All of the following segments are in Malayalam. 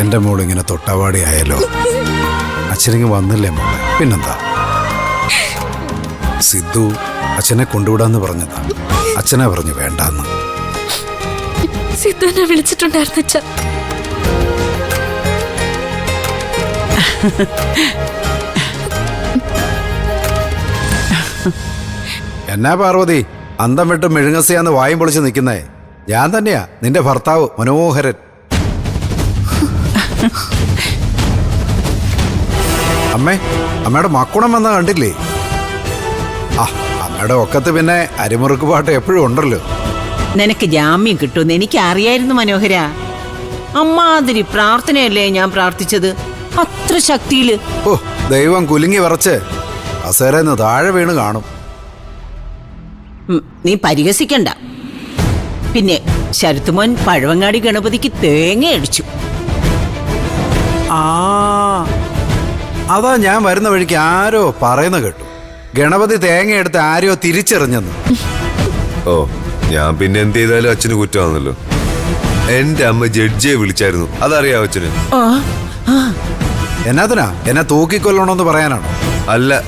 എൻ്റെ മോളിങ്ങനെ തൊട്ടാവാടി ആയാലോ. അച്ഛനിങ്ങ് വന്നില്ലേ മോളെ, പിന്നെന്താ. സിദ്ധു അച്ഛനെ കൊണ്ടുവിടാന്ന് പറഞ്ഞതാ. അച്ഛനെ പറഞ്ഞു വേണ്ടാന്ന്. സിദ്ധു എന്നെ വിളിച്ചിട്ടുണ്ടായിരുന്നു അച്ഛ. എന്നാ പാർവതി അന്തം വിട്ട് മെഴുങ്ങസിയാന്ന് വായും പൊളിച്ച് നിൽക്കുന്നേ? ഞാൻ തന്നെയാ, നിന്റെ ഭർത്താവ് മനോഹരൻ. അമ്മയുടെ മക്കുണം വന്ന കണ്ടില്ലേ? ആ, അമ്മയുടെ ഒക്കത്ത് പിന്നെ അരിമുറുക്ക് പാട്ട് എപ്പോഴും ഉണ്ടല്ലോ. നിനക്ക് ജാമ്യം കിട്ടുമെന്ന് എനിക്ക് അറിയായിരുന്നു മനോഹര. അമ്മാതിരി പ്രാർത്ഥനയല്ലേ ഞാൻ പ്രാർത്ഥിച്ചത്, അത്ര ശക്തിയില്. ഓ, ദൈവം കുലുങ്ങി വിറച്ച് അസേരന്ന് താഴെ വീണ് കാണും. നീ പരിഹസിക്കണ്ട. പിന്നെ ശരത്തുമോൻ പഴവങ്ങാടി ഗണപതിക്ക് തേങ്ങ അടിച്ചു. ആ, അതാ ഞാൻ വരുന്ന വഴിക്ക് ആരോ പറയുന്ന കേട്ടു, ഗണപതി തേങ്ങ എടുത്ത് ആരോ തിരിച്ചെറിഞ്ഞെന്ന്. ഓ, ഞാൻ പിന്നെ എന്ത് ചെയ്താലും അച്ഛന് കുറ്റമാണല്ലോ. എന്റെ അമ്മ ജഡ്ജിയെ വിളിച്ചായിരുന്നു, അതറിയാം അച്ഛന്. എന്നാത്തിനാ എന്നെ തൂക്കിക്കൊല്ലണോന്ന് പറയാനാണോ? അല്ല,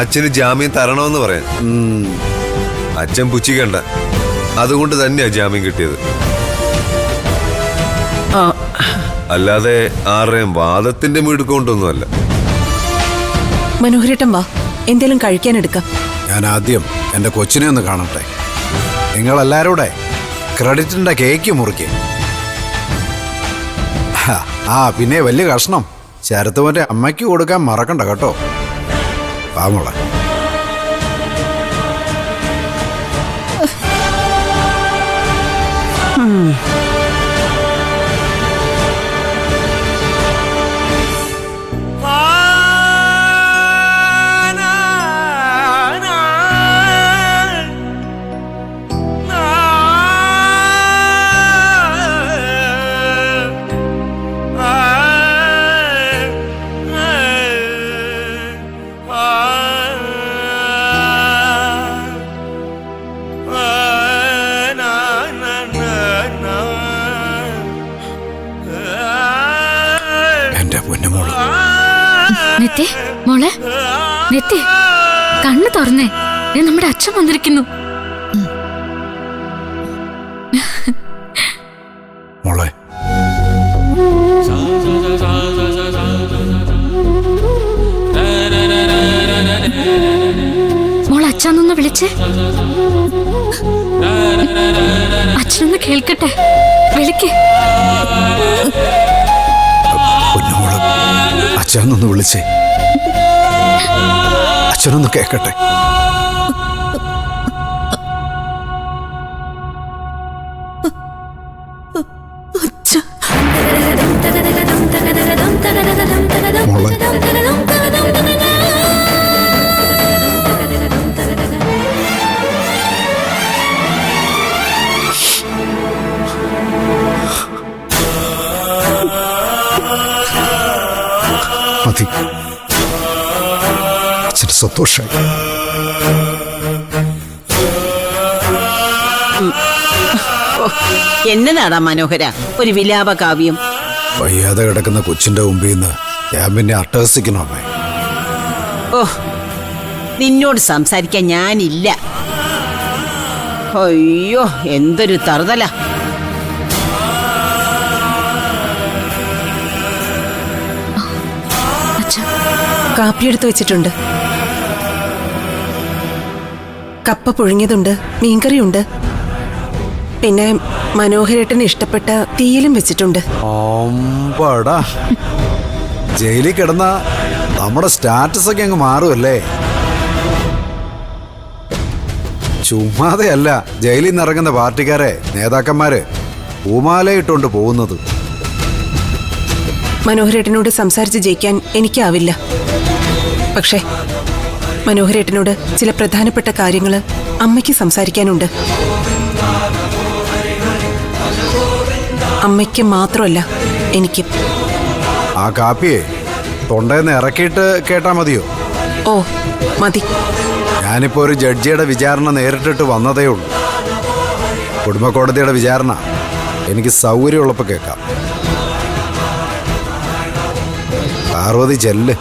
അച്ഛന് ജാമ്യം തരണമെന്ന് പറയാൻ. അച്ഛൻ പുച്ഛിക്കണ്ട, അതുകൊണ്ട് തന്നെയാ ജാമ്യം കിട്ടിയത്. അല്ലാതെ ആരുടെയും വാദത്തിന്റെ മിടുക്കൊണ്ടൊന്നുമല്ല. മനോഹരേട്ടൻ വാ, എന്തേലും കഴിക്കാൻ എടുക്കാം. ഞാൻ ആദ്യം എന്റെ കൊച്ചിനെ ഒന്ന് കാണട്ടെ. നിങ്ങളെല്ലാരൂടെ ക്രെഡിറ്റിന്റെ കേക്ക് മുറിക്കേ. ആ, പിന്നെ വലിയ കഷ്ണം ശരത്തുമറ്റേ അമ്മയ്ക്ക് കൊടുക്കാൻ മറക്കണ്ട കേട്ടോ. പാമോളെ. നെത്തി മോളെ, നെത്തി കണ്ണു തുറന്നേ, നമ്മുടെ അച്ഛൻ വന്നിരിക്കുന്നു. മോളെ, മോൾ അച്ഛനൊന്ന് വിളിച്ചേ. അച്ഛനൊന്ന് കേൾക്കട്ടെ, വിളിക്കേ. പൊന്നുമോള്, അച്ഛനൊന്ന് വിളിച്ചേ, അച്ഛനൊന്ന് കേക്കട്ടെ. മോളെ, മതി, അച്ഛന് സന്തോഷായി. എന്നതാടാ മനോഹര ഒരു വിലാപ കാവ്യം? വയ്യാതെ കിടക്കുന്ന കൊച്ചിന്റെ മുമ്പിൽ നിന്ന് ഞാൻ പിന്നെ അട്ടഹസിക്കണോ അമ്മേ? ഓ, നിന്നോട് സംസാരിക്കാൻ ഞാനില്ല. അയ്യോ, എന്തൊരു തറുതല. കാപ്പിയെടുത്ത് വെച്ചിട്ടുണ്ട്. കപ്പ പുഴുങ്ങിയതുണ്ട്, മീൻകറിയുണ്ട്, പിന്നെ മനോഹരേട്ടന് ഇഷ്ടപ്പെട്ട തീയിലും വെച്ചിട്ടുണ്ട്. അമ്പാടാ, ജയിലിൽ കിടന്ന നമ്മുടെ സ്റ്റാറ്റസ് ഒക്കെ അങ്ങ് മാറുമല്ലേ? ചുമ്മാതെയല്ല ജയിലിൽ നിന്ന് ഇറങ്ങുന്ന പാർട്ടിക്കാരെ നേതാക്കന്മാര് പൂമാലയിട്ടുകൊണ്ട് പോകുന്നത്. മനോഹരേട്ടനോട് സംസാരിച്ച് ജയിക്കാൻ എനിക്കാവില്ല. പക്ഷേ മനോഹരേട്ടനോട് ചില പ്രധാനപ്പെട്ട കാര്യങ്ങൾ അമ്മയ്ക്ക് സംസാരിക്കാനുണ്ട്. അമ്മയ്ക്ക് മാത്രമല്ല, എനിക്കും. ആ കാപ്പിയെ തൊണ്ടേന്ന് ഇറക്കിയിട്ട് കേട്ടാ മതിയോ? ഓ, മതി. ഞാനിപ്പോ ഒരു ജഡ്ജിയുടെ വിചാരണ നേരിട്ടിട്ട് വന്നതേ ഉള്ളൂ. കുടുംബ കോടതിയുടെ വിചാരണ എനിക്ക് സൗകര്യമുള്ളപ്പോൾ കേൾക്കാം. പാർവതി ചെല്ല്.